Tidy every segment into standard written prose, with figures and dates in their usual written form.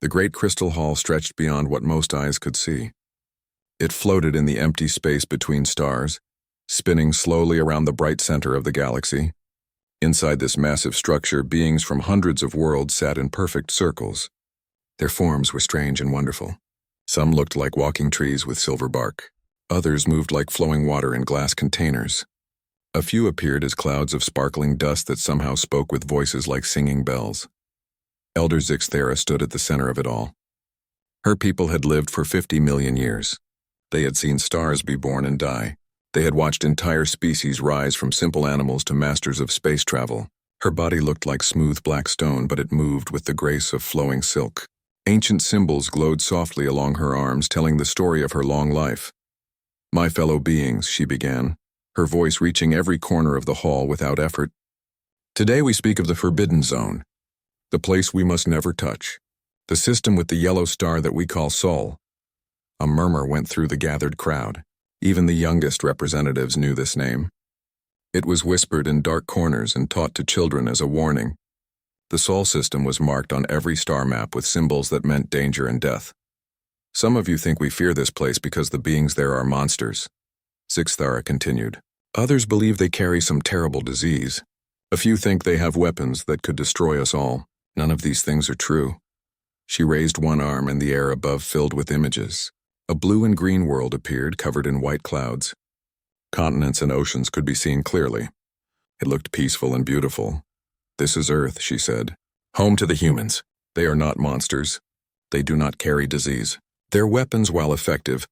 The great crystal hall stretched beyond what most eyes could see. It floated in the empty space between stars, spinning slowly around the bright center of the galaxy. Inside this massive structure, beings from hundreds of worlds sat in perfect circles. Their forms were strange and wonderful. Some looked like walking trees with silver bark. Others moved like flowing water in glass containers. A few appeared as clouds of sparkling dust that somehow spoke with voices like singing bells. Elder Zixthera stood at the center of it all. Her people had lived for 50 million years. They had seen stars be born and die. They had watched entire species rise from simple animals to masters of space travel. Her body looked like smooth black stone, but it moved with the grace of flowing silk. Ancient symbols glowed softly along her arms, telling the story of her long life. "My fellow beings," she began, her voice reaching every corner of the hall without effort. "Today we speak of the Forbidden Zone, the place we must never touch, the system with the yellow star that we call Sol." A murmur went through the gathered crowd. Even the youngest representatives knew this name. It was whispered in dark corners and taught to children as a warning. The Sol system was marked on every star map with symbols that meant danger and death. "Some of you think we fear this place because the beings there are monsters," Zixthara continued. "Others believe they carry some terrible disease. A few think they have weapons that could destroy us all. None of these things are true." She raised one arm, and the air above filled with images. A blue and green world appeared, covered in white clouds. Continents and oceans could be seen clearly. It looked peaceful and beautiful. "This is Earth," she said. "Home to the humans. They are not monsters. They do not carry disease. Their weapons, while effective,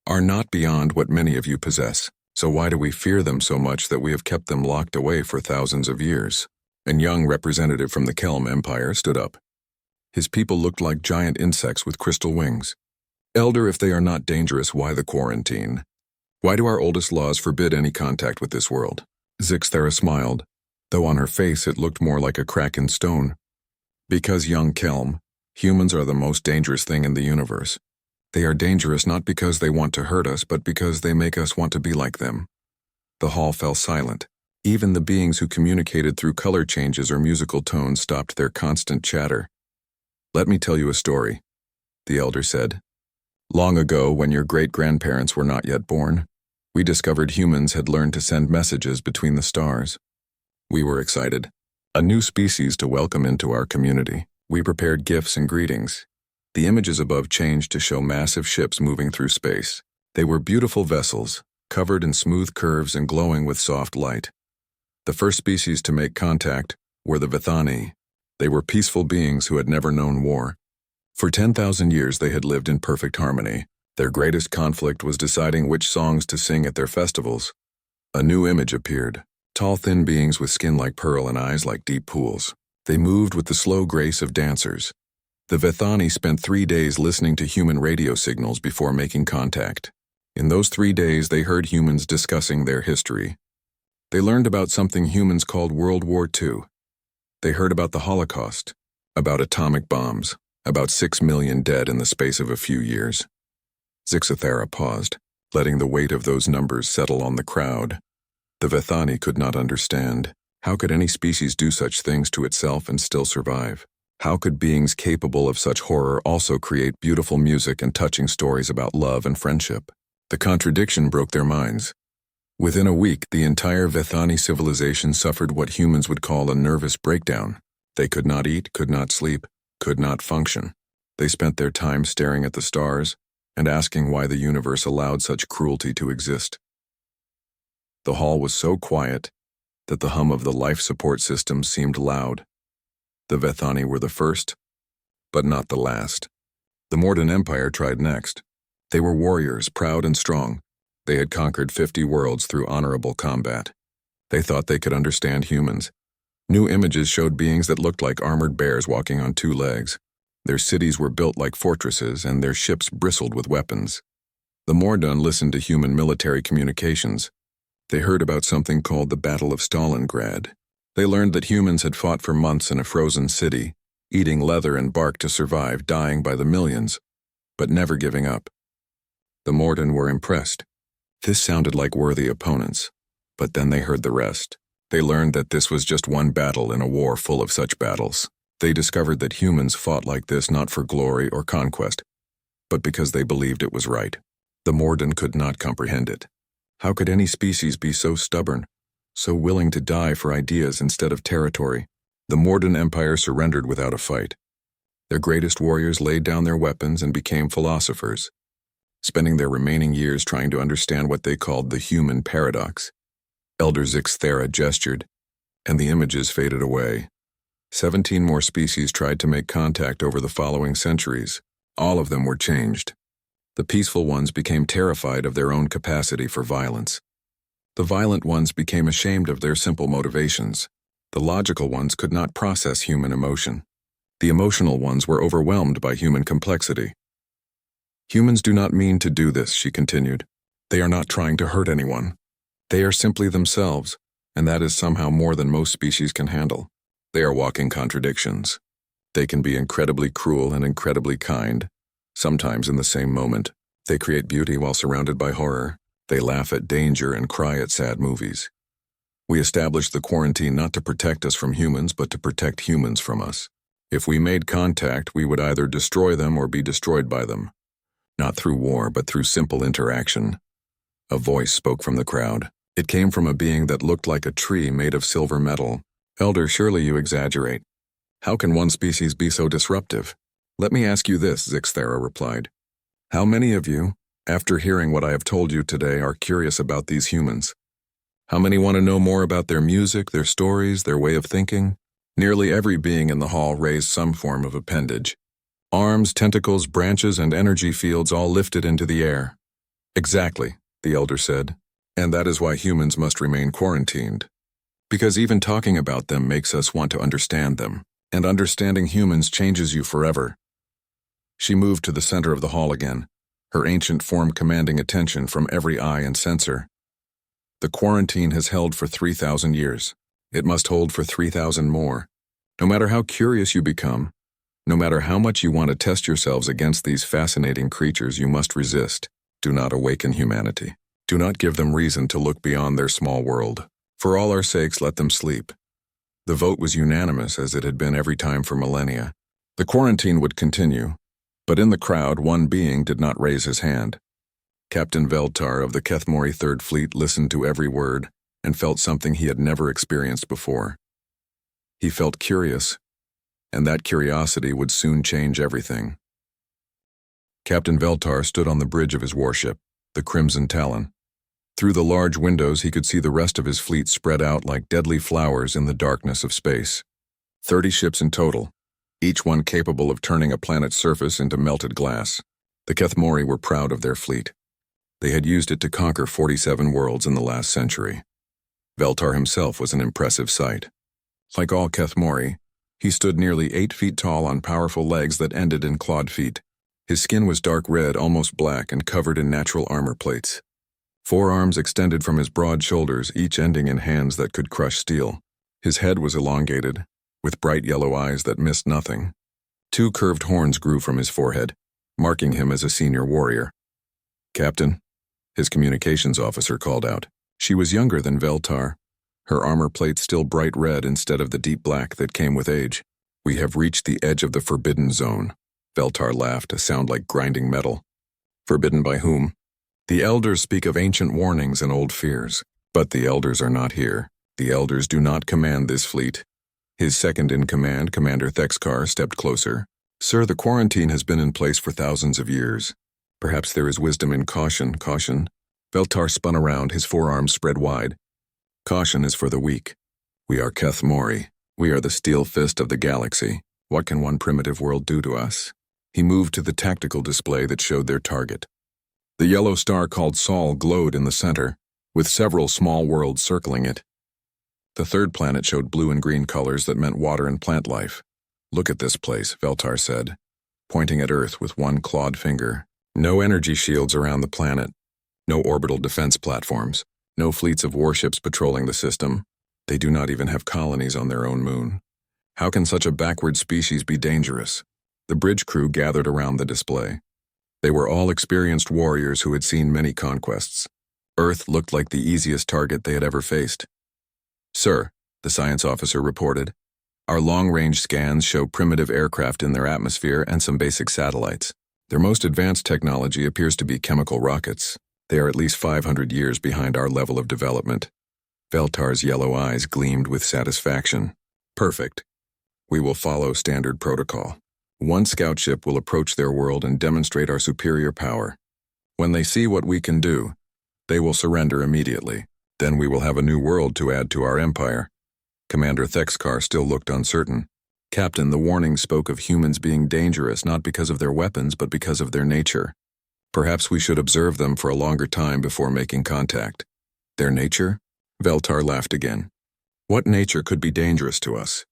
are not beyond what many of you possess. So why do we fear them so much that we have kept them locked away for thousands of years?" A young representative from the Kelm Empire stood up. His people looked like giant insects with crystal wings. "Elder, if they are not dangerous, why the quarantine? Why do our oldest laws forbid any contact with this world?" Zixthera smiled, though on her face it looked more like a crack in stone. "Because, young Kelm, humans are the most dangerous thing in the universe. They are dangerous not because they want to hurt us, but because they make us want to be like them." The hall fell silent. Even the beings who communicated through color changes or musical tones stopped their constant chatter. "Let me tell you a story," the elder said. "Long ago, when your great-grandparents were not yet born, we discovered humans had learned to send messages between the stars. We were excited. A new species to welcome into our community. We prepared gifts and greetings. The images above changed to show massive ships moving through space. They were beautiful vessels, covered in smooth curves and glowing with soft light. The first species to make contact were the Vithani. They were peaceful beings who had never known war. For 10,000 years they had lived in perfect harmony. Their greatest conflict was deciding which songs to sing at their festivals. A new image appeared. Tall, thin beings with skin like pearl and eyes like deep pools. They moved with the slow grace of dancers. The Vithani spent 3 days listening to human radio signals before making contact. In those 3 days they heard humans discussing their history. They learned about something humans called World War II. They heard about the Holocaust, about atomic bombs, about 6 million dead in the space of a few years. Zixthera paused, letting the weight of those numbers settle on the crowd. The Vithani could not understand. How could any species do such things to itself and still survive? How could beings capable of such horror also create beautiful music and touching stories about love and friendship? The contradiction broke their minds. Within a week, the entire Vithani civilization suffered what humans would call a nervous breakdown. They could not eat, could not sleep, could not function. They spent their time staring at the stars and asking why the universe allowed such cruelty to exist. The hall was so quiet that the hum of the life support system seemed loud. The Vithani were the first, but not the last. The Mordan Empire tried next. They were warriors, proud and strong. They had conquered 50 worlds through honorable combat. They thought they could understand humans. New images showed beings that looked like armored bears walking on 2 legs. Their cities were built like fortresses, and their ships bristled with weapons. The Mordan listened to human military communications. They heard about something called the Battle of Stalingrad. They learned that humans had fought for months in a frozen city, eating leather and bark to survive, dying by the millions, but never giving up. The Mordan were impressed. This sounded like worthy opponents, but then they heard the rest. They learned that this was just one battle in a war full of such battles. They discovered that humans fought like this not for glory or conquest, but because they believed it was right. The Morden could not comprehend it. How could any species be so stubborn, so willing to die for ideas instead of territory? The Morden Empire surrendered without a fight. Their greatest warriors laid down their weapons and became philosophers, spending their remaining years trying to understand what they called the human paradox. Elder Zixthera gestured, and the images faded away. 17 more species tried to make contact over the following centuries. All of them were changed. The peaceful ones became terrified of their own capacity for violence. The violent ones became ashamed of their simple motivations. The logical ones could not process human emotion. The emotional ones were overwhelmed by human complexity. Humans do not mean to do this, she continued. They are not trying to hurt anyone. They are simply themselves, and that is somehow more than most species can handle. They are walking contradictions. They can be incredibly cruel and incredibly kind, sometimes in the same moment. They create beauty while surrounded by horror. They laugh at danger and cry at sad movies. We established the quarantine not to protect us from humans, but to protect humans from us. If we made contact, we would either destroy them or be destroyed by them. Not through war, but through simple interaction. A voice spoke from the crowd. It came from a being that looked like a tree made of silver metal. Elder, surely you exaggerate. How can one species be so disruptive? Let me ask you this, Zixthera replied. How many of you, after hearing what I have told you today, are curious about these humans? How many want to know more about their music, their stories, their way of thinking? Nearly every being in the hall raised some form of appendage. Arms, tentacles, branches, and energy fields all lifted into the air. Exactly, the elder said, and that is why humans must remain quarantined. Because even talking about them makes us want to understand them, and understanding humans changes you forever. She moved to the center of the hall again, her ancient form commanding attention from every eye and sensor. The quarantine has held for 3,000 years. It must hold for 3,000 more. No matter how curious you become, no matter how much you want to test yourselves against these fascinating creatures, you must resist. Do not awaken humanity. Do not give them reason to look beyond their small world. For all our sakes, let them sleep. The vote was unanimous, as it had been every time for millennia. The quarantine would continue, but in the crowd, one being did not raise his hand. Captain Veltar of the Kethmori Third Fleet listened to every word and felt something he had never experienced before. He felt curious, and that curiosity would soon change everything. Captain Veltar stood on the bridge of his warship, the Crimson Talon. Through the large windows, he could see the rest of his fleet spread out like deadly flowers in the darkness of space. 30 ships in total, each one capable of turning a planet's surface into melted glass. The Kethmori were proud of their fleet. They had used it to conquer 47 worlds in the last century. Veltar himself was an impressive sight. Like all Kethmori, he stood nearly 8 feet tall on powerful legs that ended in clawed feet. His skin was dark red, almost black, and covered in natural armor plates. 4 arms extended from his broad shoulders, each ending in hands that could crush steel. His head was elongated, with bright yellow eyes that missed nothing. 2 curved horns grew from his forehead, marking him as a senior warrior. Captain, his communications officer called out. She was younger than Veltar, her armor plate still bright red instead of the deep black that came with age. We have reached the edge of the forbidden zone. Veltar laughed, a sound like grinding metal. Forbidden by whom? The elders speak of ancient warnings and old fears, but the elders are not here. The elders do not command this fleet. His second in command, Commander Thexkar, stepped closer. Sir, the quarantine has been in place for thousands of years. Perhaps there is wisdom in caution. Caution? Veltar spun around, his forearms spread wide. Caution is for the weak. We are Kethmori. We are the steel fist of the galaxy. What can one primitive world do to us? He moved to the tactical display that showed their target. The yellow star called Sol glowed in the center, with several small worlds circling it. The third planet showed blue and green colors that meant water and plant life. Look at this place, Veltar said, pointing at Earth with one clawed finger. No energy shields around the planet. No orbital defense platforms. No fleets of warships patrolling the system. They do not even have colonies on their own moon. How can such a backward species be dangerous? The bridge crew gathered around the display. They were all experienced warriors who had seen many conquests. Earth looked like the easiest target they had ever faced. Sir, the science officer reported, Our long-range scans show primitive aircraft in their atmosphere and some basic satellites. Their most advanced technology appears to be chemical rockets. They are at least 500 years behind our level of development. Veltar's yellow eyes gleamed with satisfaction. Perfect. We will follow standard protocol. One scout ship will approach their world and demonstrate our superior power. When they see what we can do, they will surrender immediately. Then we will have a new world to add to our empire. Commander Thexkar still looked uncertain. Captain, the warning spoke of humans being dangerous not because of their weapons but because of their nature. Perhaps we should observe them for a longer time before making contact. Their nature? Veltar laughed again. What nature could be dangerous to us?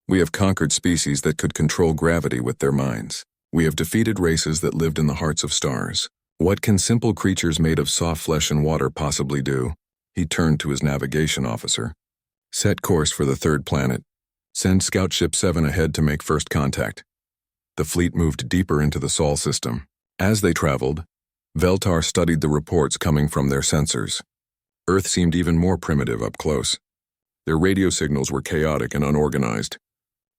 We have conquered species that could control gravity with their minds. We have defeated races that lived in the hearts of stars. What can simple creatures made of soft flesh and water possibly do? He turned to his navigation officer. Set course for the third planet. Send Scout Ship 7 ahead to make first contact. The fleet moved deeper into the Sol system. As they traveled, Veltar studied the reports coming from their sensors. Earth seemed even more primitive up close. Their radio signals were chaotic and unorganized.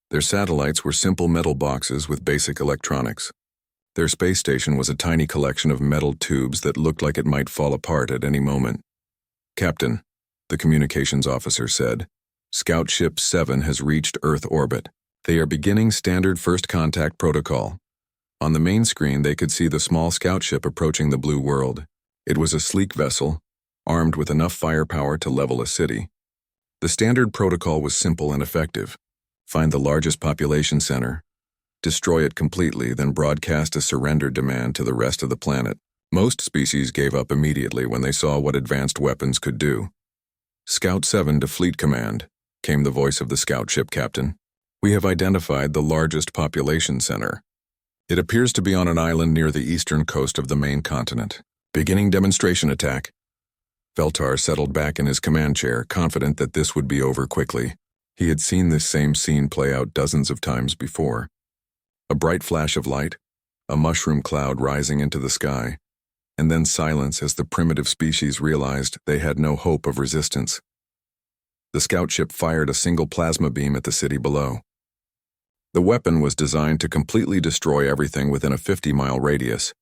Their satellites were simple metal boxes with basic electronics. Their space station was a tiny collection of metal tubes that looked like it might fall apart at any moment. Captain, the communications officer said, Scout Ship 7 has reached Earth orbit. They are beginning standard first contact protocol. On the main screen, they could see the small scout ship approaching the blue world. It was a sleek vessel, armed with enough firepower to level a city. The standard protocol was simple and effective. Find the largest population center, destroy it completely, then broadcast a surrender demand to the rest of the planet. Most species gave up immediately when they saw what advanced weapons could do. Scout 7 to Fleet Command, came the voice of the scout ship captain. We have identified the largest population center. It appears to be on an island near the eastern coast of the main continent. Beginning demonstration attack. Veltar settled back in his command chair, confident that this would be over quickly. He had seen this same scene play out dozens of times before. A bright flash of light, a mushroom cloud rising into the sky, and then silence as the primitive species realized they had no hope of resistance. The scout ship fired a single plasma beam at the city below. The weapon was designed to completely destroy everything within a 50-mile radius.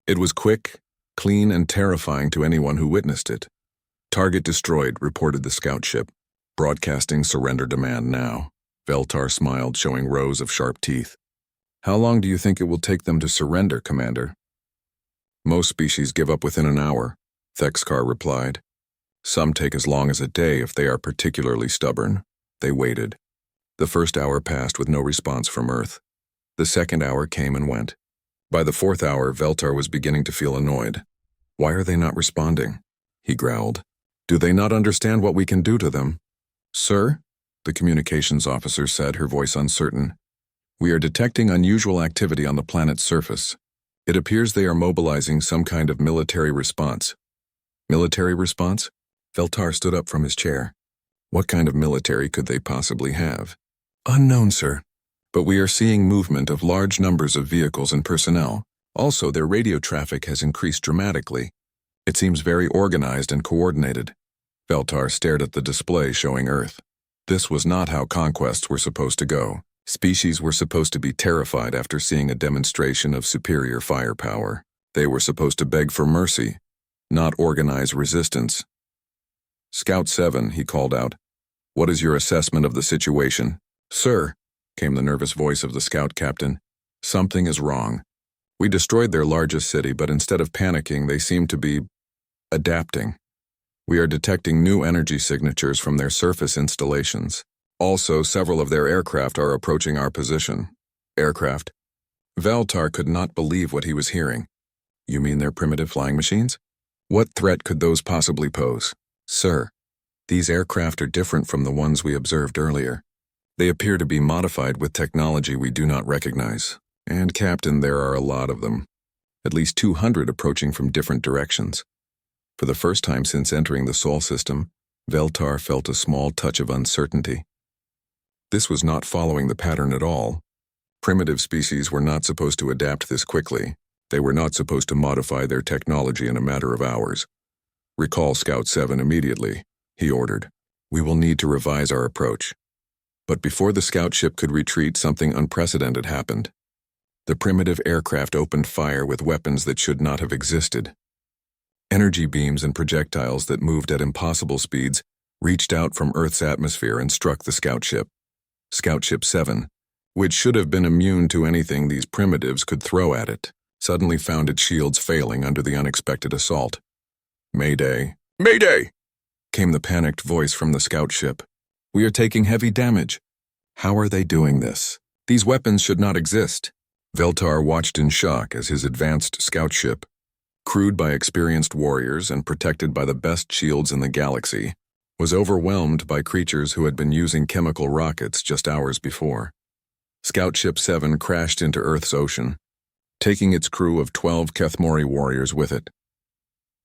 It was quick, clean, and terrifying to anyone who witnessed it. Target destroyed, reported the scout ship. Broadcasting surrender demand now. Veltar smiled, showing rows of sharp teeth. How long do you think it will take them to surrender, Commander? Most species give up within an hour, Thexkar replied. Some take as long as a day if they are particularly stubborn. They waited. The first hour passed with no response from Earth. The second hour came and went. By the fourth hour, Veltar was beginning to feel annoyed. Why are they not responding? He growled. Do they not understand what we can do to them? Sir, the communications officer said, her voice uncertain. We are detecting unusual activity on the planet's surface. It appears they are mobilizing some kind of military response. Military response? Veltar stood up from his chair. What kind of military could they possibly have? Unknown, sir. But we are seeing movement of large numbers of vehicles and personnel. Also, their radio traffic has increased dramatically. It seems very organized and coordinated. Veltar stared at the display showing Earth. This was not how conquests were supposed to go. Species were supposed to be terrified after seeing a demonstration of superior firepower. They were supposed to beg for mercy, not organize resistance. Scout 7, he called out. What is your assessment of the situation? Sir, came the nervous voice of the scout captain. Something is wrong. We destroyed their largest city, but instead of panicking, they seem to be adapting. We are detecting new energy signatures from their surface installations. Also, several of their aircraft are approaching our position. Aircraft? Veltar could not believe what he was hearing. You mean their primitive flying machines? What threat could those possibly pose? Sir, these aircraft are different from the ones we observed earlier. They appear to be modified with technology we do not recognize. And, Captain, there are a lot of them. At least 200 approaching from different directions. For the first time since entering the Sol system, Veltar felt a small touch of uncertainty. This was not following the pattern at all. Primitive species were not supposed to adapt this quickly. They were not supposed to modify their technology in a matter of hours. Recall Scout 7 immediately, he ordered. We will need to revise our approach. But before the scout ship could retreat, something unprecedented happened. The primitive aircraft opened fire with weapons that should not have existed. Energy beams and projectiles that moved at impossible speeds reached out from Earth's atmosphere and struck the scout ship. Scout Ship 7, which should have been immune to anything these primitives could throw at it, suddenly found its shields failing under the unexpected assault. "Mayday! Mayday!" came the panicked voice from the scout ship. "We are taking heavy damage." "How are they doing this? These weapons should not exist." Veltar watched in shock as his advanced scout ship, crewed by experienced warriors and protected by the best shields in the galaxy, was overwhelmed by creatures who had been using chemical rockets just hours before. Scout Ship 7 crashed into Earth's ocean, taking its crew of 12 Kethmori warriors with it.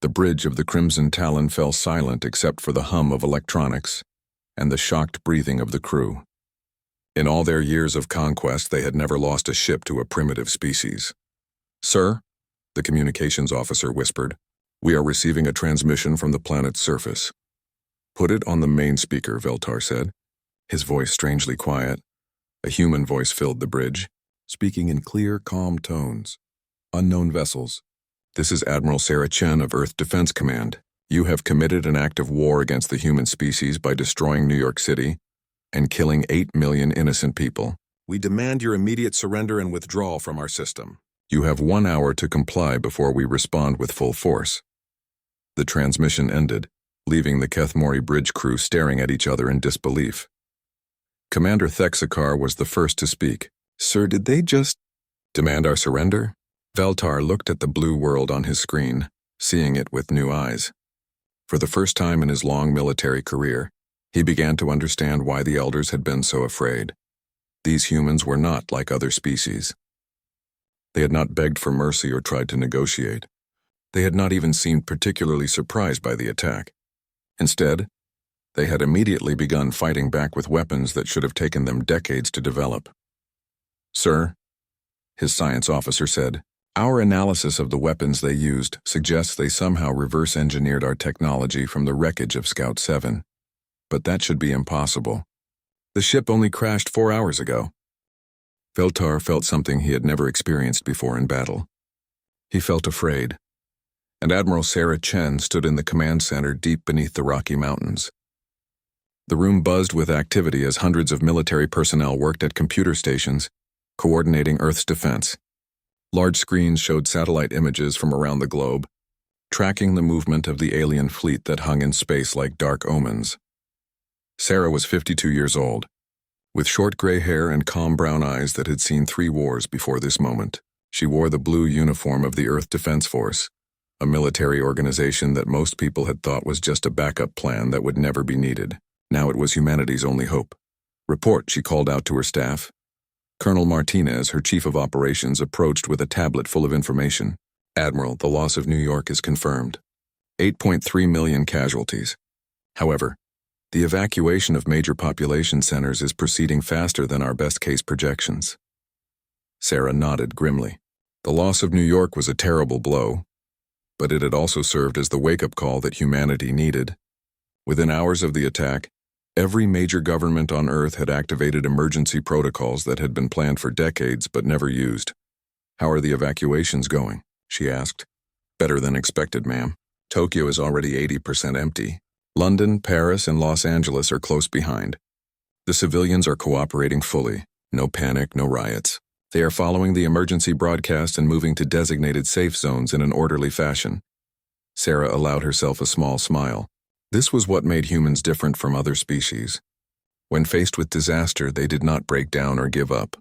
The bridge of the Crimson Talon fell silent except for the hum of electronics and the shocked breathing of the crew. In all their years of conquest, they had never lost a ship to a primitive species. "Sir," the communications officer whispered, "we are receiving a transmission from the planet's surface." "Put it on the main speaker," Veltar said, his voice strangely quiet. A human voice filled the bridge, speaking in clear, calm tones. "Unknown vessels. This is Admiral Sarah Chen of Earth Defense Command. You have committed an act of war against the human species by destroying New York City and killing 8 million innocent people. We demand your immediate surrender and withdrawal from our system. You have 1 hour to comply before we respond with full force." The transmission ended, leaving the Kethmori bridge crew staring at each other in disbelief. Commander Thexakar was the first to speak. "Sir, did they just demand our surrender?" Veltar looked at the blue world on his screen, seeing it with new eyes. For the first time in his long military career, he began to understand why the elders had been so afraid. These humans were not like other species. They had not begged for mercy or tried to negotiate. They had not even seemed particularly surprised by the attack. Instead, they had immediately begun fighting back with weapons that should have taken them decades to develop. "Sir," his science officer said, "our analysis of the weapons they used suggests they somehow reverse-engineered our technology from the wreckage of Scout 7. But that should be impossible. The ship only crashed 4 hours ago." Veltar felt something he had never experienced before in battle. He felt afraid. And Admiral Sarah Chen stood in the command center deep beneath the Rocky Mountains. The room buzzed with activity as hundreds of military personnel worked at computer stations, coordinating Earth's defense. Large screens showed satellite images from around the globe, tracking the movement of the alien fleet that hung in space like dark omens. Sarah was 52 years old, with short gray hair and calm brown eyes that had seen 3 wars before this moment. She wore the blue uniform of the Earth Defense Force, a military organization that most people had thought was just a backup plan that would never be needed. Now it was humanity's only hope. "Report," she called out to her staff. Colonel Martinez, her chief of operations, approached with a tablet full of information. "Admiral, the loss of New York is confirmed. 8.3 million casualties. However, the evacuation of major population centers is proceeding faster than our best-case projections." Sarah nodded grimly. The loss of New York was a terrible blow, but it had also served as the wake-up call that humanity needed. Within hours of the attack, every major government on Earth had activated emergency protocols that had been planned for decades but never used. "How are the evacuations going?" she asked. "Better than expected, ma'am. Tokyo is already 80% empty. London, Paris, and Los Angeles are close behind. The civilians are cooperating fully. No panic, no riots. They are following the emergency broadcast and moving to designated safe zones in an orderly fashion." Sarah allowed herself a small smile. This was what made humans different from other species. When faced with disaster, they did not break down or give up.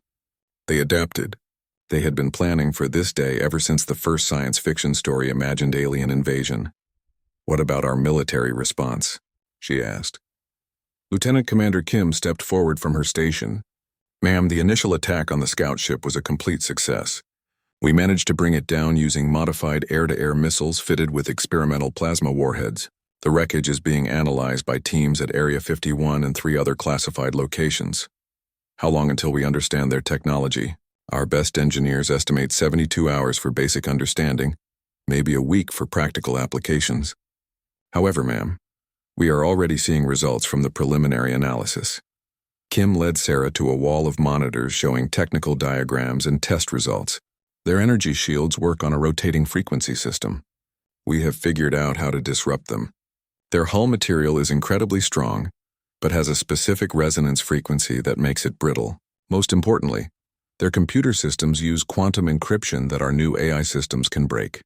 They adapted. They had been planning for this day ever since the first science fiction story imagined alien invasion. "What about our military response?" she asked. Lieutenant Commander Kim stepped forward from her station. "Ma'am, the initial attack on the scout ship was a complete success. We managed to bring it down using modified air-to-air missiles fitted with experimental plasma warheads. The wreckage is being analyzed by teams at Area 51 and 3 other classified locations. How long until we understand their technology? Our best engineers estimate 72 hours for basic understanding, maybe a week for practical applications. However, ma'am, we are already seeing results from the preliminary analysis. Kim led Sarah to a wall of monitors showing technical diagrams and test results. Their energy shields work on a rotating frequency system. We have figured out how to disrupt them. Their hull material is incredibly strong, but has a specific resonance frequency that makes it brittle. Most importantly, their computer systems use quantum encryption that our new AI systems can break.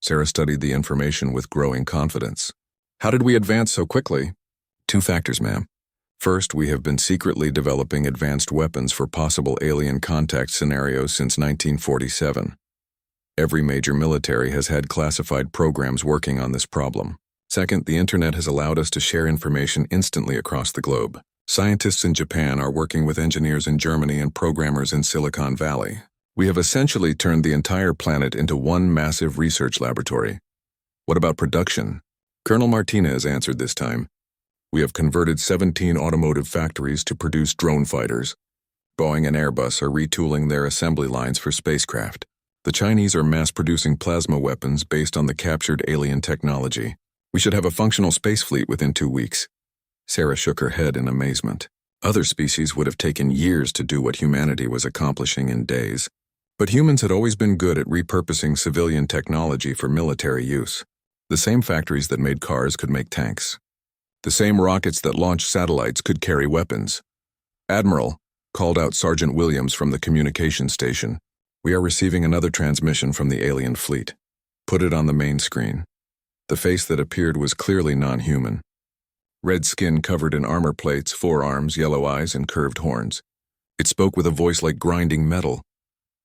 Sarah studied the information with growing confidence. How did we advance so quickly? 2 factors, ma'am. First, we have been secretly developing advanced weapons for possible alien contact scenarios since 1947. Every major military has had classified programs working on this problem. Second, the internet has allowed us to share information instantly across the globe. Scientists in Japan are working with engineers in Germany and programmers in Silicon Valley. We have essentially turned the entire planet into one massive research laboratory. What about production? Colonel Martinez answered this time. We have converted 17 automotive factories to produce drone fighters. Boeing and Airbus are retooling their assembly lines for spacecraft. The Chinese are mass-producing plasma weapons based on the captured alien technology. We should have a functional space fleet within 2 weeks. Sarah shook her head in amazement. Other species would have taken years to do what humanity was accomplishing in days. But humans had always been good at repurposing civilian technology for military use. The same factories that made cars could make tanks. The same rockets that launched satellites could carry weapons. Admiral, called out Sergeant Williams from the communications station. We are receiving another transmission from the alien fleet. Put it on the main screen. The face that appeared was clearly non-human. Red skin covered in armor plates, 4 arms, yellow eyes, and curved horns. It spoke with a voice like grinding metal.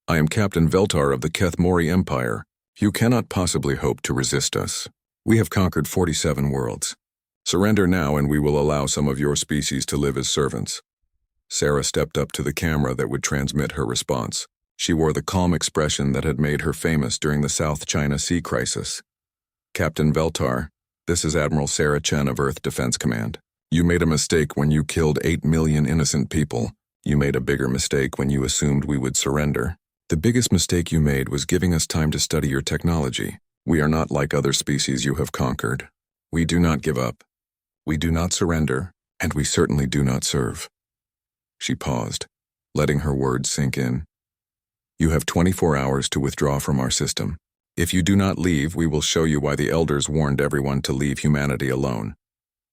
I am Captain Veltar of the Keth Mori Empire. You cannot possibly hope to resist us. We have conquered 47 worlds. Surrender now and we will allow some of your species to live as servants. Sarah stepped up to the camera that would transmit her response. She wore the calm expression that had made her famous during the South China Sea crisis. Captain Veltar, this is Admiral Sarah Chen of Earth Defense Command. You made a mistake when you killed 8 million innocent people. You made a bigger mistake when you assumed we would surrender. The biggest mistake you made was giving us time to study your technology. We are not like other species you have conquered. We do not give up. We do not surrender, and we certainly do not serve. She paused, letting her words sink in. You have 24 hours to withdraw from our system. If you do not leave, we will show you why the elders warned everyone to leave humanity alone.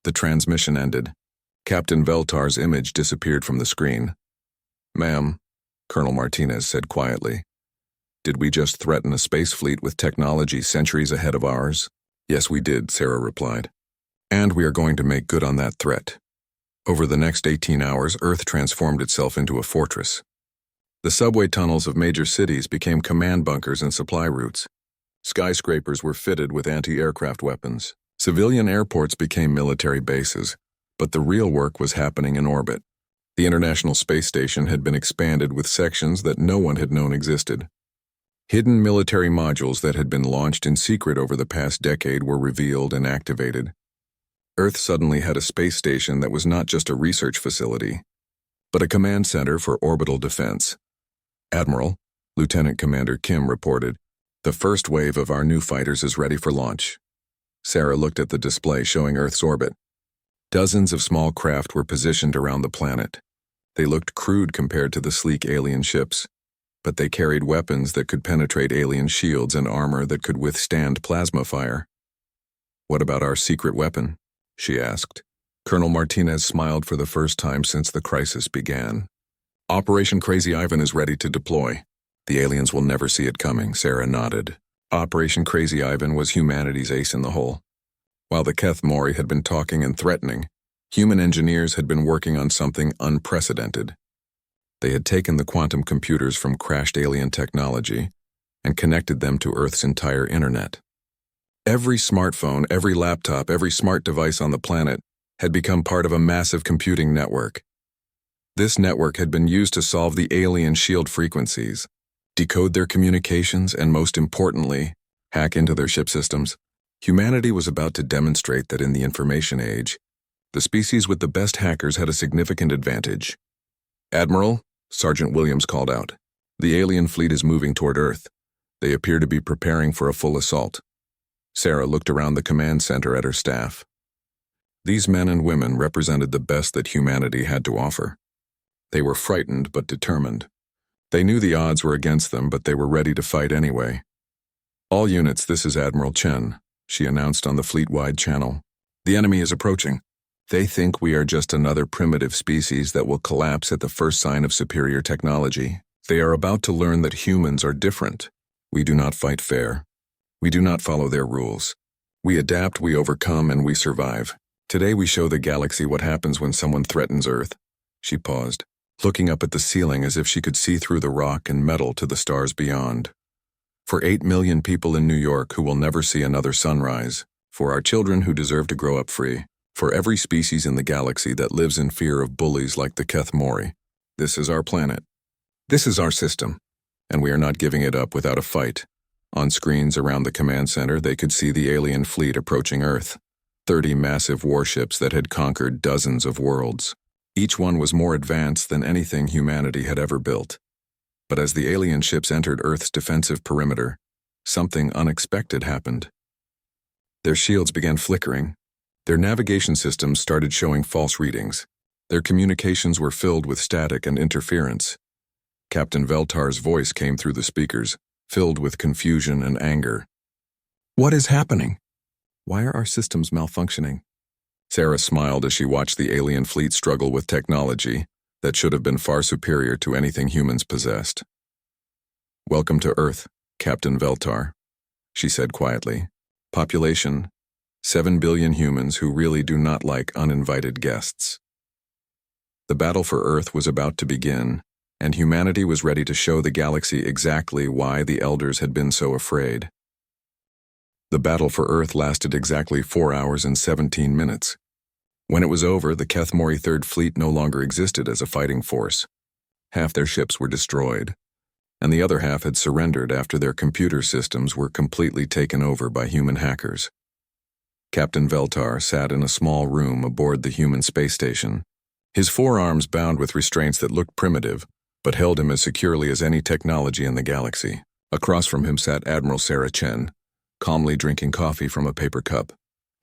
The transmission ended. Captain Veltar's image disappeared from the screen. Ma'am, Colonel Martinez said quietly, did we just threaten a space fleet with technology centuries ahead of ours? Yes, we did, Sarah replied. And we are going to make good on that threat. Over the next 18 hours, Earth transformed itself into a fortress. The subway tunnels of major cities became command bunkers and supply routes. Skyscrapers were fitted with anti-aircraft weapons. Civilian airports became military bases, but the real work was happening in orbit. The International Space Station had been expanded with sections that no one had known existed. Hidden military modules that had been launched in secret over the past decade were revealed and activated. Earth suddenly had a space station that was not just a research facility, but a command center for orbital defense. Admiral, Lieutenant Commander Kim reported, the first wave of our new fighters is ready for launch. Sarah looked at the display showing Earth's orbit. Dozens of small craft were positioned around the planet. They looked crude compared to the sleek alien ships, but they carried weapons that could penetrate alien shields and armor that could withstand plasma fire. What about our secret weapon? She asked. Colonel Martinez smiled for the first time since the crisis began. Operation Crazy Ivan is ready to deploy. The aliens will never see it coming, Sarah nodded. Operation Crazy Ivan was humanity's ace in the hole. While the Keth Mori had been talking and threatening, human engineers had been working on something unprecedented. They had taken the quantum computers from crashed alien technology and connected them to Earth's entire internet. Every smartphone, every laptop, every smart device on the planet had become part of a massive computing network. This network had been used to solve the alien shield frequencies, decode their communications, and most importantly, hack into their ship systems. Humanity was about to demonstrate that in the information age, the species with the best hackers had a significant advantage. Admiral, Sergeant Williams called out. The alien fleet is moving toward Earth. They appear to be preparing for a full assault. Sarah looked around the command center at her staff. These men and women represented the best that humanity had to offer. They were frightened but determined. They knew the odds were against them, but they were ready to fight anyway. "All units, this is Admiral Chen," she announced on the fleet-wide channel. "The enemy is approaching. They think we are just another primitive species that will collapse at the first sign of superior technology. They are about to learn that humans are different. We do not fight fair. We do not follow their rules. We adapt, we overcome, and we survive. Today we show the galaxy what happens when someone threatens Earth." She paused, looking up at the ceiling as if she could see through the rock and metal to the stars beyond. "For 8 million people in New York who will never see another sunrise, for our children who deserve to grow up free, for every species in the galaxy that lives in fear of bullies like the Kethmori, this is our planet. This is our system, and we are not giving it up without a fight." On screens around the command center, they could see the alien fleet approaching Earth. 30 massive warships that had conquered dozens of worlds. Each one was more advanced than anything humanity had ever built. But as the alien ships entered Earth's defensive perimeter, something unexpected happened. Their shields began flickering. Their navigation systems started showing false readings. Their communications were filled with static and interference. Captain Veltar's voice came through the speakers, filled with confusion and anger. "What is happening? Why are our systems malfunctioning?" Sarah smiled as she watched the alien fleet struggle with technology that should have been far superior to anything humans possessed. "Welcome to Earth, Captain Veltar," she said quietly. "Population, 7 billion humans who really do not like uninvited guests." The battle for Earth was about to begin, and humanity was ready to show the galaxy exactly why the elders had been so afraid. The battle for Earth lasted exactly 4 hours and 17 minutes. When it was over, the Kethmori Third Fleet no longer existed as a fighting force. Half their ships were destroyed, and the other half had surrendered after their computer systems were completely taken over by human hackers. Captain Veltar sat in a small room aboard the human space station, his forearms bound with restraints that looked primitive, but held him as securely as any technology in the galaxy. Across from him sat Admiral Sarah Chen, calmly drinking coffee from a paper cup.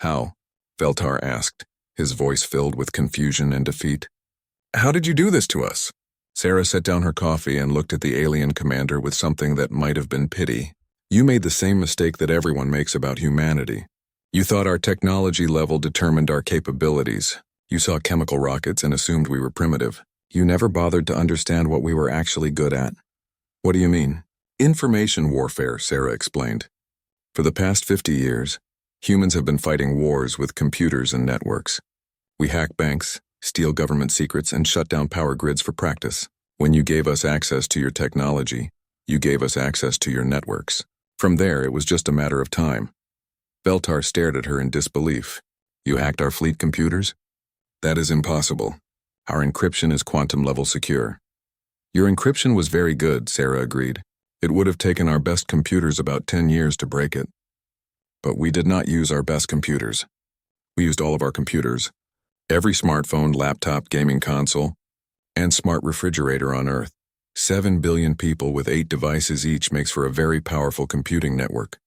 "How?" Veltar asked, his voice filled with confusion and defeat. "How did you do this to us?" Sarah set down her coffee and looked at the alien commander with something that might have been pity. "You made the same mistake that everyone makes about humanity. You thought our technology level determined our capabilities. You saw chemical rockets and assumed we were primitive. You never bothered to understand what we were actually good at." "What do you mean?" "Information warfare," Sarah explained. "For the past 50 years, humans have been fighting wars with computers and networks. We hack banks, steal government secrets, and shut down power grids for practice. When you gave us access to your technology, you gave us access to your networks. From there, it was just a matter of time." Veltar stared at her in disbelief. "You hacked our fleet computers?" "That is impossible. Our encryption is quantum-level secure." "Your encryption was very good," Sarah agreed. "It would have taken our best computers about 10 years to break it." "But we did not use our best computers. We used all of our computers. Every smartphone, laptop, gaming console, and smart refrigerator on Earth. 7 billion people with 8 devices each makes for a very powerful computing network."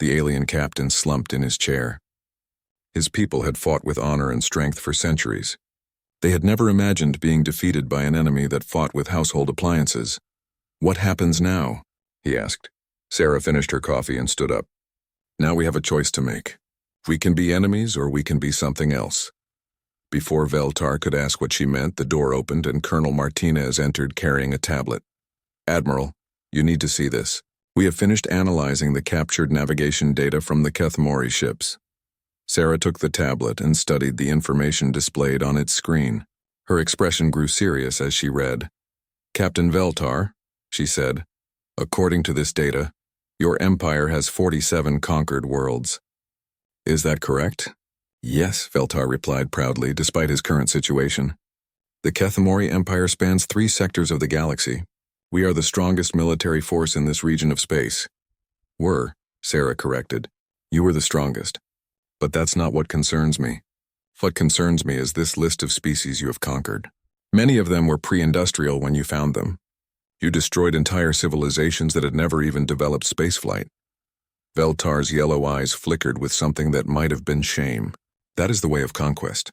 The alien captain slumped in his chair. His people had fought with honor and strength for centuries. They had never imagined being defeated by an enemy that fought with household appliances. "What happens now?" he asked. Sarah finished her coffee and stood up. "Now we have a choice to make. We can be enemies or we can be something else." Before Veltar could ask what she meant, the door opened and Colonel Martinez entered carrying a tablet. "Admiral, you need to see this. We have finished analyzing the captured navigation data from the Kethmori ships." Sarah took the tablet and studied the information displayed on its screen. Her expression grew serious as she read. "Captain Veltar," she said, "according to this data, your empire has 47 conquered worlds. Is that correct?" "Yes," Veltar replied proudly, despite his current situation. "The Kethmori Empire spans 3 sectors of the galaxy. We are the strongest military force in this region of space." "Were," Sarah corrected. "You were the strongest. But that's not what concerns me. What concerns me is this list of species you have conquered. Many of them were pre-industrial when you found them. You destroyed entire civilizations that had never even developed spaceflight." Veltar's yellow eyes flickered with something that might have been shame. That is the way of conquest.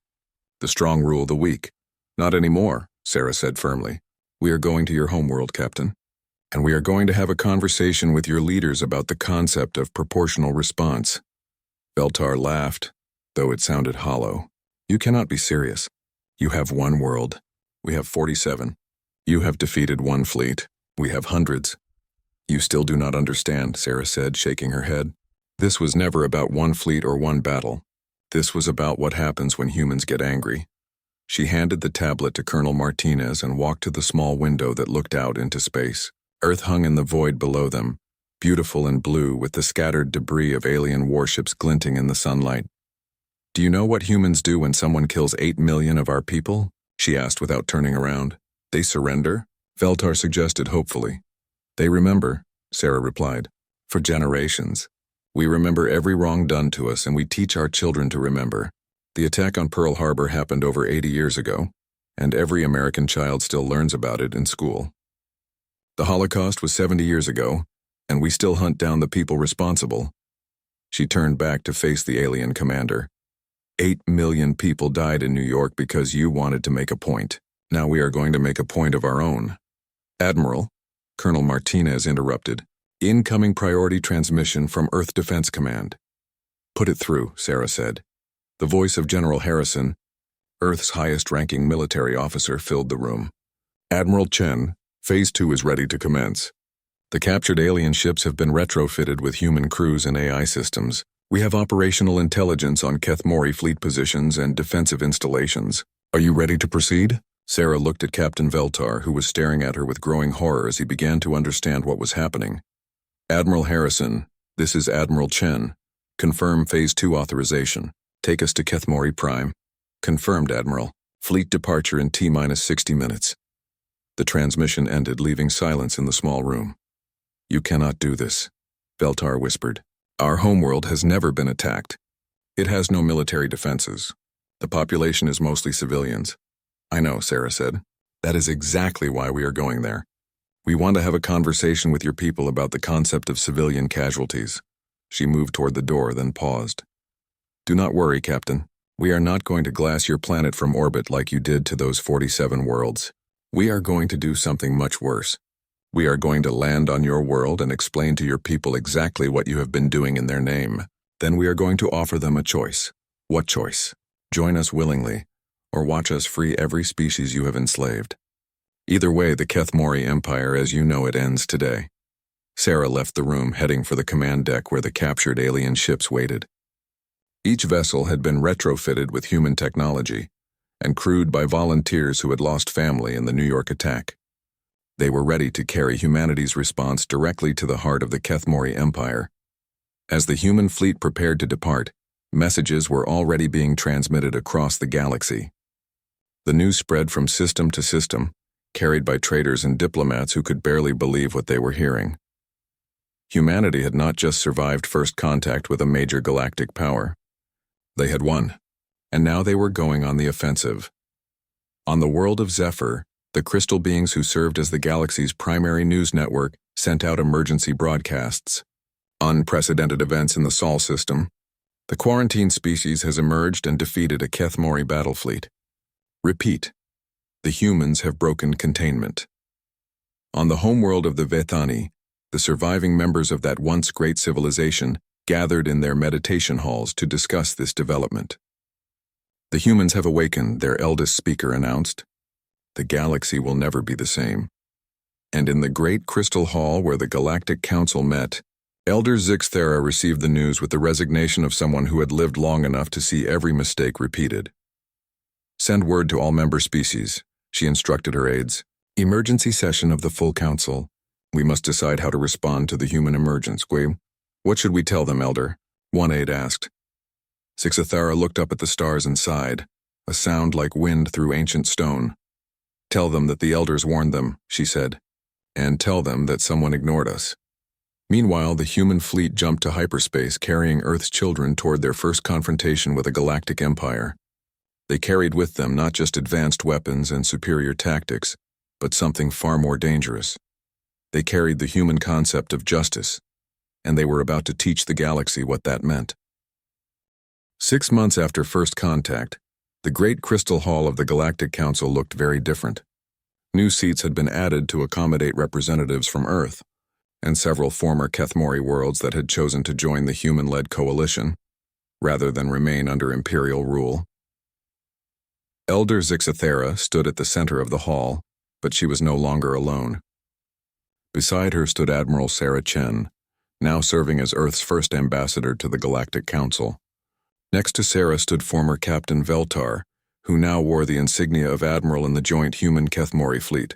The strong rule the weak. Not anymore, Sarah said firmly. We are going to your homeworld, Captain. And we are going to have a conversation with your leaders about the concept of proportional response. Veltar laughed, though it sounded hollow. You cannot be serious. You have one world. We have 47. You have defeated one fleet. We have hundreds. You still do not understand, Sarah said, shaking her head. This was never about one fleet or one battle. This was about what happens when humans get angry. She handed the tablet to Colonel Martinez and walked to the small window that looked out into space. Earth hung in the void below them, beautiful and blue with the scattered debris of alien warships glinting in the sunlight. Do you know what humans do when someone kills 8 million of our people? She asked without turning around. They surrender? Veltar suggested hopefully. They remember, Sarah replied. For generations. We remember every wrong done to us and we teach our children to remember. The attack on Pearl Harbor happened over 80 years ago, and every American child still learns about it in school. The Holocaust was 70 years ago, and we still hunt down the people responsible. She turned back to face the alien commander. 8 million people died in New York because you wanted to make a point. Now we are going to make a point of our own. Admiral, Colonel Martinez interrupted. Incoming priority transmission from Earth Defense Command. Put it through, Sarah said. The voice of General Harrison, Earth's highest-ranking military officer, filled the room. Admiral Chen, Phase 2 is ready to commence. The captured alien ships have been retrofitted with human crews and AI systems. We have operational intelligence on Kethmori fleet positions and defensive installations. Are you ready to proceed? Sarah looked at Captain Veltar, who was staring at her with growing horror as he began to understand what was happening. Admiral Harrison, this is Admiral Chen. Confirm Phase 2 authorization. Take us to Kethmori Prime. Confirmed, Admiral. Fleet departure in T-minus 60 minutes. The transmission ended, leaving silence in the small room. You cannot do this, Veltar whispered. Our homeworld has never been attacked. It has no military defenses. The population is mostly civilians. I know, Sarah said. That is exactly why we are going there. We want to have a conversation with your people about the concept of civilian casualties. She moved toward the door, then paused. Do not worry, Captain. We are not going to glass your planet from orbit like you did to those 47 worlds. We are going to do something much worse. We are going to land on your world and explain to your people exactly what you have been doing in their name. Then we are going to offer them a choice. What choice? Join us willingly, or watch us free every species you have enslaved. Either way, the Kethmori Empire as you know it ends today. Sarah left the room, heading for the command deck where the captured alien ships waited. Each vessel had been retrofitted with human technology and crewed by volunteers who had lost family in the New York attack. They were ready to carry humanity's response directly to the heart of the Kethmori Empire. As the human fleet prepared to depart, messages were already being transmitted across the galaxy. The news spread from system to system, carried by traders and diplomats who could barely believe what they were hearing. Humanity had not just survived first contact with a major galactic power. They had won, and now they were going on the offensive. On the world of Zephyr, the crystal beings who served as the galaxy's primary news network sent out emergency broadcasts. Unprecedented events in the Sol system. The quarantine species has emerged and defeated a Kethmori battle fleet. Repeat. The humans have broken containment. On the homeworld of the Vethani, the surviving members of that once great civilization gathered in their meditation halls to discuss this development. The humans have awakened, their eldest speaker announced. The galaxy will never be the same. And in the great crystal hall where the Galactic Council met, Elder Zixthera received the news with the resignation of someone who had lived long enough to see every mistake repeated. Send word to all member species, she instructed her aides. Emergency session of the full council. We must decide how to respond to the human emergence. What should we tell them, Elder? One aide asked. Zixthera looked up at the stars and sighed, a sound like wind through ancient stone. Tell them that the elders warned them, she said, and tell them that someone ignored us. Meanwhile, the human fleet jumped to hyperspace, carrying Earth's children toward their first confrontation with a galactic empire. They carried with them not just advanced weapons and superior tactics, but something far more dangerous. They carried the human concept of justice, and they were about to teach the galaxy what that meant. 6 months after first contact, the Great Crystal Hall of the Galactic Council looked very different. New seats had been added to accommodate representatives from Earth, and several former Kethmori worlds that had chosen to join the human-led coalition, rather than remain under Imperial rule. Elder Zixathera stood at the center of the hall, but she was no longer alone. Beside her stood Admiral Sarah Chen, now serving as Earth's first ambassador to the Galactic Council. Next to Sarah stood former Captain Veltar, who now wore the insignia of Admiral in the joint human-Kethmori fleet.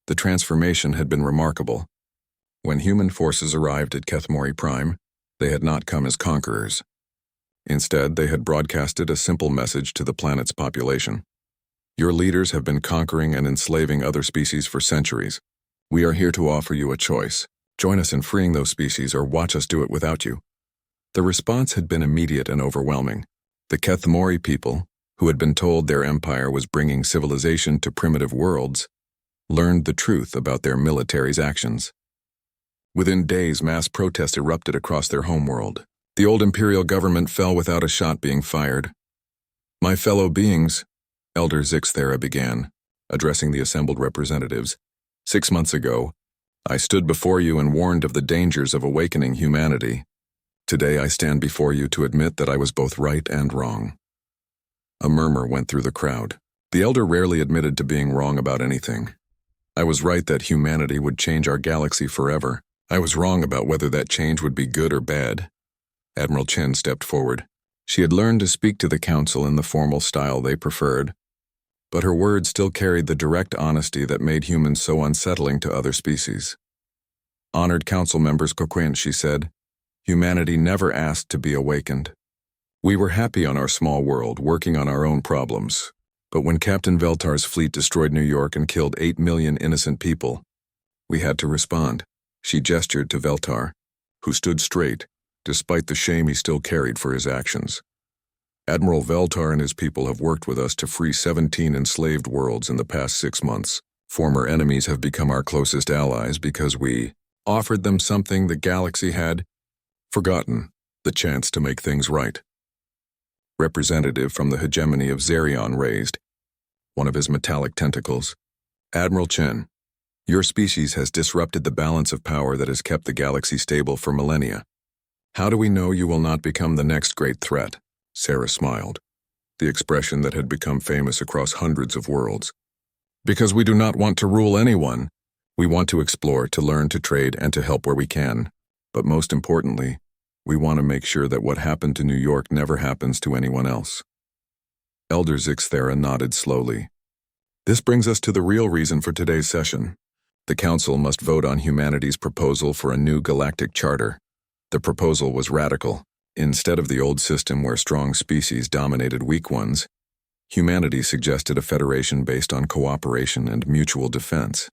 The transformation had been remarkable. When human forces arrived at Kethmori Prime, they had not come as conquerors. Instead, they had broadcasted a simple message to the planet's population. Your leaders have been conquering and enslaving other species for centuries. We are here to offer you a choice. Join us in freeing those species or watch us do it without you. The response had been immediate and overwhelming. The Kethmori people, who had been told their empire was bringing civilization to primitive worlds, learned the truth about their military's actions. Within days, mass protest erupted across their homeworld. The old imperial government fell without a shot being fired. My fellow beings, Elder Zixathera began, addressing the assembled representatives. 6 months ago, I stood before you and warned of the dangers of awakening humanity. Today I stand before you to admit that I was both right and wrong. A murmur went through the crowd. The elder rarely admitted to being wrong about anything. I was right that humanity would change our galaxy forever. I was wrong about whether that change would be good or bad. Admiral Chen stepped forward. She had learned to speak to the council in the formal style they preferred, but her words still carried the direct honesty that made humans so unsettling to other species. Honored council members Coquin, she said, humanity never asked to be awakened. We were happy on our small world, working on our own problems. But when Captain Veltar's fleet destroyed New York and killed 8 million innocent people, we had to respond. She gestured to Veltar, who stood straight, despite the shame he still carried for his actions. Admiral Veltar and his people have worked with us to free 17 enslaved worlds in the past 6 months. Former enemies have become our closest allies because we offered them something the galaxy had forgotten, the chance to make things right. Representative from the hegemony of Zerion raised one of his metallic tentacles. Admiral Chen, your species has disrupted the balance of power that has kept the galaxy stable for millennia. How do we know you will not become the next great threat? Sarah smiled, the expression that had become famous across hundreds of worlds. Because we do not want to rule anyone. We want to explore, to learn, to trade, and to help where we can. But most importantly, we want to make sure that what happened to New York never happens to anyone else. Elder Zixathera nodded slowly. This brings us to the real reason for today's session. The Council must vote on humanity's proposal for a new galactic charter. The proposal was radical. Instead of the old system where strong species dominated weak ones, humanity suggested a federation based on cooperation and mutual defense.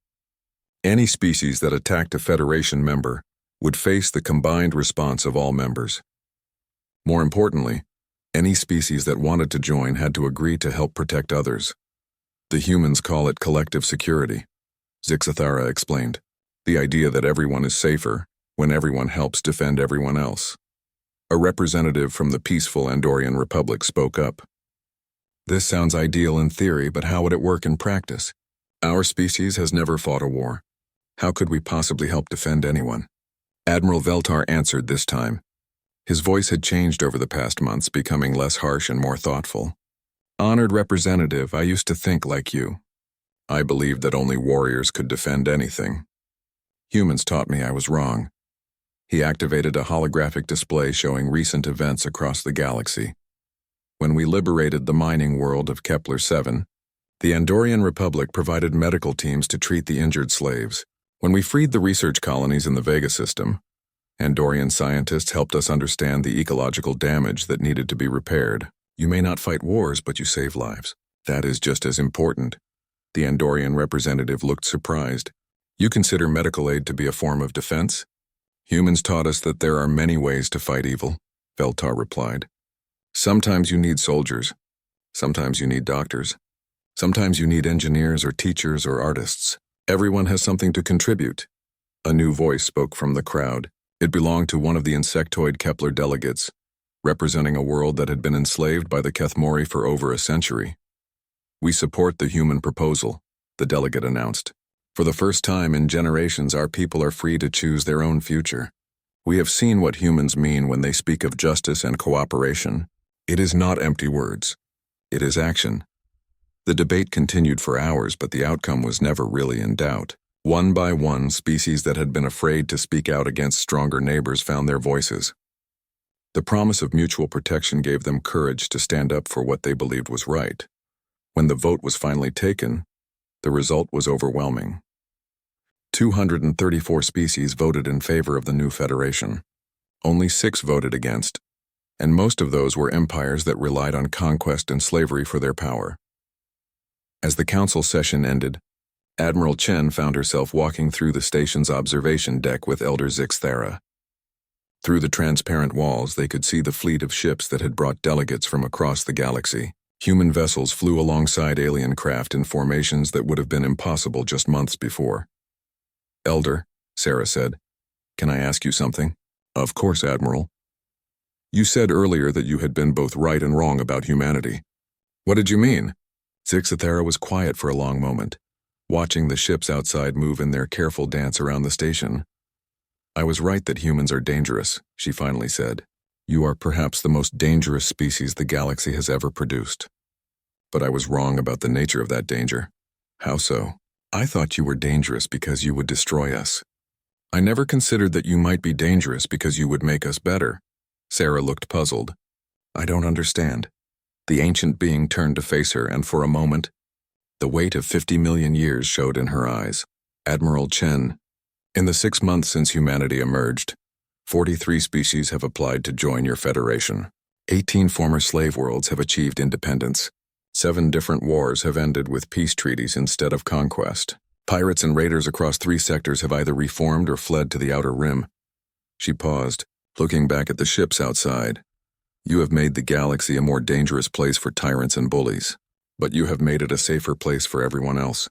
Any species that attacked a Federation member would face the combined response of all members. More importantly, any species that wanted to join had to agree to help protect others. The humans call it collective security, Zixathera explained. The idea that everyone is safer when everyone helps defend everyone else. A representative from the peaceful Andorian Republic spoke up. This sounds ideal in theory, but how would it work in practice? Our species has never fought a war. How could we possibly help defend anyone? Admiral Veltar answered this time. His voice had changed over the past months, becoming less harsh and more thoughtful. Honored representative, I used to think like you. I believed that only warriors could defend anything. Humans taught me I was wrong. He activated a holographic display showing recent events across the galaxy. When we liberated the mining world of Kepler-7, the Andorian Republic provided medical teams to treat the injured slaves. When we freed the research colonies in the Vega system, Andorian scientists helped us understand the ecological damage that needed to be repaired. You may not fight wars, but you save lives. That is just as important. The Andorian representative looked surprised. You consider medical aid to be a form of defense? Humans taught us that there are many ways to fight evil, Veltar replied. Sometimes you need soldiers. Sometimes you need doctors. Sometimes you need engineers or teachers or artists. Everyone has something to contribute. A new voice spoke from the crowd. It belonged to one of the insectoid Kepler delegates, representing a world that had been enslaved by the Kethmori for over a century. "We support the human proposal," the delegate announced. "For the first time in generations, our people are free to choose their own future. We have seen what humans mean when they speak of justice and cooperation. It is not empty words. It is action." The debate continued for hours, but the outcome was never really in doubt. One by one, species that had been afraid to speak out against stronger neighbors found their voices. The promise of mutual protection gave them courage to stand up for what they believed was right. When the vote was finally taken, the result was overwhelming. 234 species voted in favor of the new federation. Only 6 voted against, and most of those were empires that relied on conquest and slavery for their power. As the council session ended, Admiral Chen found herself walking through the station's observation deck with Elder Zixthera. Through the transparent walls, they could see the fleet of ships that had brought delegates from across the galaxy. Human vessels flew alongside alien craft in formations that would have been impossible just months before. "Elder," Sarah said, "can I ask you something?" "Of course, Admiral." "You said earlier that you had been both right and wrong about humanity. What did you mean?" Zixthera was quiet for a long moment, watching the ships outside move in their careful dance around the station. "I was right that humans are dangerous," she finally said. "You are perhaps the most dangerous species the galaxy has ever produced. But I was wrong about the nature of that danger." "How so?" "I thought you were dangerous because you would destroy us. I never considered that you might be dangerous because you would make us better." Sarah looked puzzled. "I don't understand." The ancient being turned to face her, and for a moment, the weight of 50 million years showed in her eyes. "Admiral Chen, in the 6 months since humanity emerged, 43 species have applied to join your federation. 18 former slave worlds have achieved independence. 7 different wars have ended with peace treaties instead of conquest. Pirates and raiders across 3 sectors have either reformed or fled to the outer rim." She paused, looking back at the ships outside. "You have made the galaxy a more dangerous place for tyrants and bullies, but you have made it a safer place for everyone else.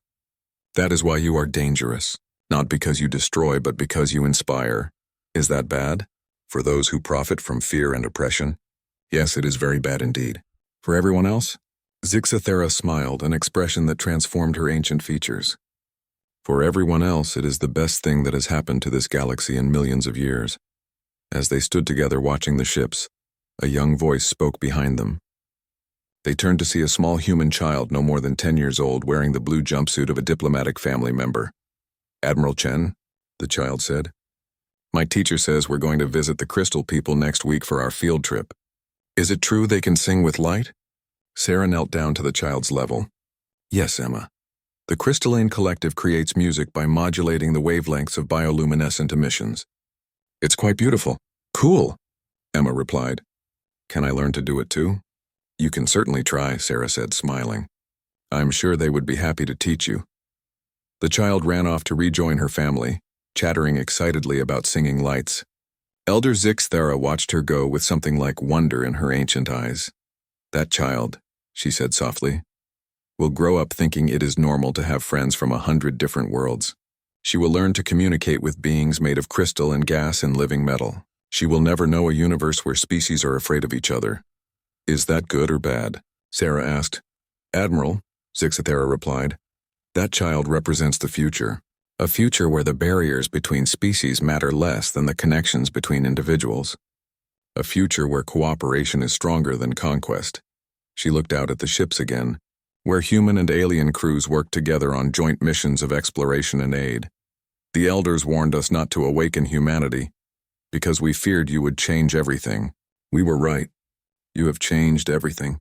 That is why you are dangerous, not because you destroy, but because you inspire. Is that bad? For those who profit from fear and oppression? Yes, it is very bad indeed. For everyone else?" Zixthera smiled, an expression that transformed her ancient features. "For everyone else, it is the best thing that has happened to this galaxy in millions of years." As they stood together watching the ships, a young voice spoke behind them. They turned to see a small human child no more than 10 years old wearing the blue jumpsuit of a diplomatic family member. "Admiral Chen," the child said, "my teacher says we're going to visit the Crystal people next week for our field trip. Is it true they can sing with light?" Sarah knelt down to the child's level. "Yes, Emma. The crystalline collective creates music by modulating the wavelengths of bioluminescent emissions. It's quite beautiful." "Cool," Emma replied. "Can I learn to do it too?" "You can certainly try," Sarah said, smiling. "I'm sure they would be happy to teach you." The child ran off to rejoin her family, chattering excitedly about singing lights. Elder Zixthera watched her go with something like wonder in her ancient eyes. "That child," she said softly, "will grow up thinking it is normal to have friends from 100 different worlds. She will learn to communicate with beings made of crystal and gas and living metal. She will never know a universe where species are afraid of each other." "Is that good or bad?" Sarah asked. "Admiral," Zixthera replied, "that child represents the future. A future where the barriers between species matter less than the connections between individuals. A future where cooperation is stronger than conquest." She looked out at the ships again, where human and alien crews worked together on joint missions of exploration and aid. "The elders warned us not to awaken humanity, because we feared you would change everything. We were right. You have changed everything.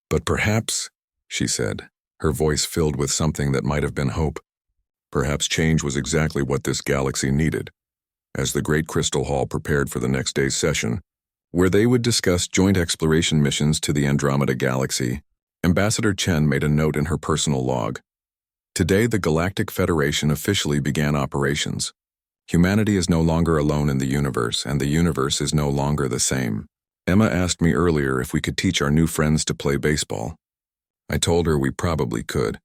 But perhaps," she said, her voice filled with something that might have been hope, "perhaps change was exactly what this galaxy needed." As the Great Crystal Hall prepared for the next day's session, where they would discuss joint exploration missions to the Andromeda Galaxy, Ambassador Chen made a note in her personal log. "Today, the Galactic Federation officially began operations. Humanity is no longer alone in the universe, and the universe is no longer the same. Emma asked me earlier if we could teach our new friends to play baseball. I told her we probably could.